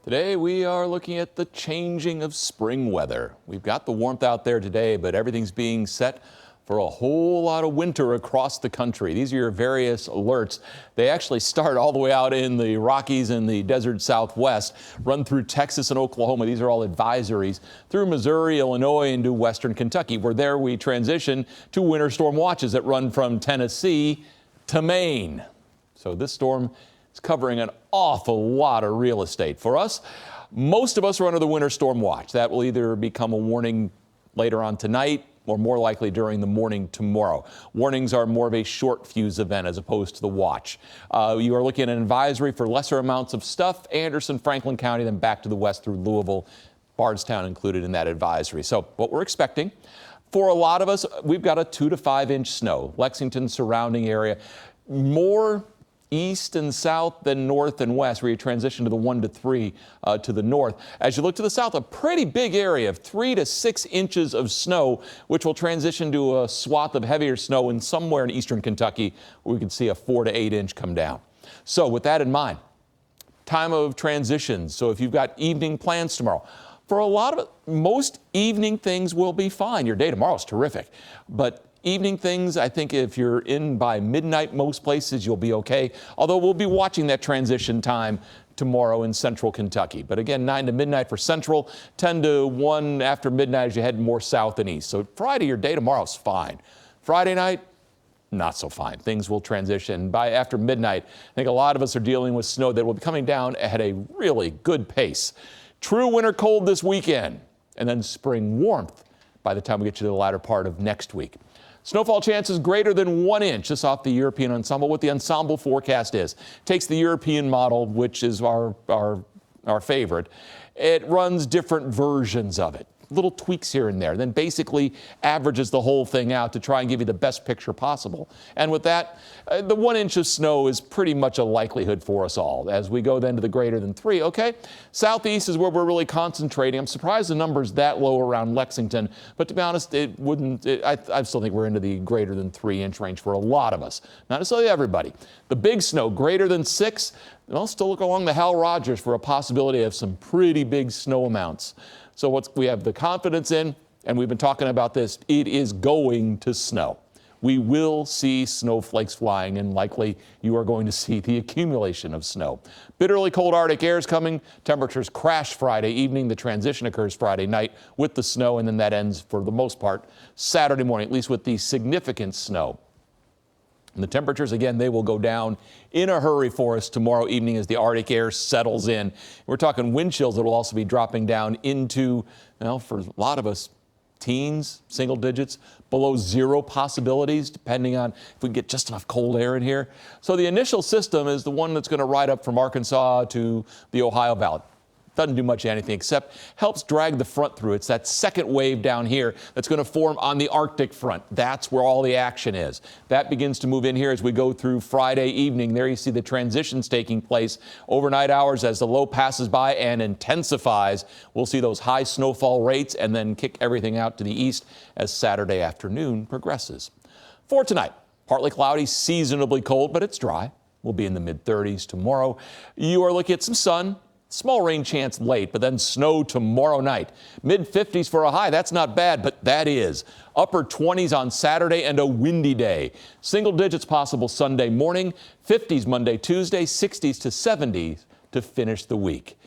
Today we are looking at the changing of spring weather. We've got the warmth out there today, but everything's being set for a whole lot of winter across the country. These are your various alerts. They actually start all the way out in the Rockies and the desert Southwest, run through Texas and Oklahoma. These are all advisories through Missouri, Illinois, into western Kentucky. Where there we transition to winter storm watches that run from Tennessee to Maine. So this storm is covering an awful lot of real estate. For us, most of us are under the winter storm watch. That will either become a warning later on tonight or more likely during the morning tomorrow. Warnings are more of a short fuse event as opposed to the watch. You are looking at an advisory for lesser amounts of stuff, Anderson, Franklin County, then back to the west through Louisville, Bardstown included in that advisory. So what we're expecting for a lot of us, we've got a 2 to 5 inch snow. Lexington surrounding area, more east and south than north and west, where you transition to the 1 to 3 to the north. As you look to the south, a pretty big area of 3 to 6 inches of snow, which will transition to a swath of heavier snow in somewhere in eastern Kentucky, where we can see a 4 to 8 inch come down. So with that in mind, time of transition. So if you've got evening plans tomorrow, for a lot of it, most evening things will be fine. Your day tomorrow is terrific, but evening things, I think if you're in by midnight, most places you'll be okay. Although we'll be watching that transition time tomorrow in central Kentucky. But again, 9 to midnight for central, 10 to 1 after midnight as you head more south and east. So Friday, your day tomorrow is fine. Friday night, not so fine. Things will transition. By after midnight, I think a lot of us are dealing with snow that will be coming down at a really good pace. True winter cold this weekend, and then spring warmth by the time we get to the latter part of next week. Snowfall chances greater than 1 inch. This off the European Ensemble. What the Ensemble forecast is. Takes the European model, which is our favorite. It runs different versions of it. Little tweaks here and there, then basically averages the whole thing out to try and give you the best picture possible. And with that, the 1 inch of snow is pretty much a likelihood for us all. As we go then to the greater than 3, okay? Southeast is where we're really concentrating. I'm surprised the number's that low around Lexington, but to be honest, I still think we're into the greater than 3 inch range for a lot of us. Not necessarily everybody. The big snow, greater than 6, well, still look along the Hal Rogers for a possibility of some pretty big snow amounts. So what we have the confidence in, and we've been talking about this, it is going to snow. We will see snowflakes flying, and likely you are going to see the accumulation of snow. Bitterly cold Arctic air is coming. Temperatures crash Friday evening. The transition occurs Friday night with the snow, and then that ends for the most part Saturday morning, at least with the significant snow. And the temperatures, again, they will go down in a hurry for us tomorrow evening as the Arctic air settles in. We're talking wind chills that will also be dropping down into, for a lot of us, teens, single digits, below 0 possibilities, depending on if we can get just enough cold air in here. So the initial system is the one that's going to ride up from Arkansas to the Ohio Valley. Doesn't do much of anything except helps drag the front through. It's that second wave down here that's going to form on the Arctic front. That's where all the action is. That begins to move in here as we go through Friday evening. There you see the transitions taking place overnight hours as the low passes by and intensifies. We'll see those high snowfall rates and then kick everything out to the east as Saturday afternoon progresses. For tonight, partly cloudy, seasonably cold, but it's dry. We'll be in the mid-30s tomorrow. You are looking at some sun. Small rain chance late, but then snow tomorrow night. Mid-50s for a high. That's not bad, but that is. Upper 20s on Saturday and a windy day. Single digits possible Sunday morning. 50s Monday, Tuesday. 60s to 70s to finish the week.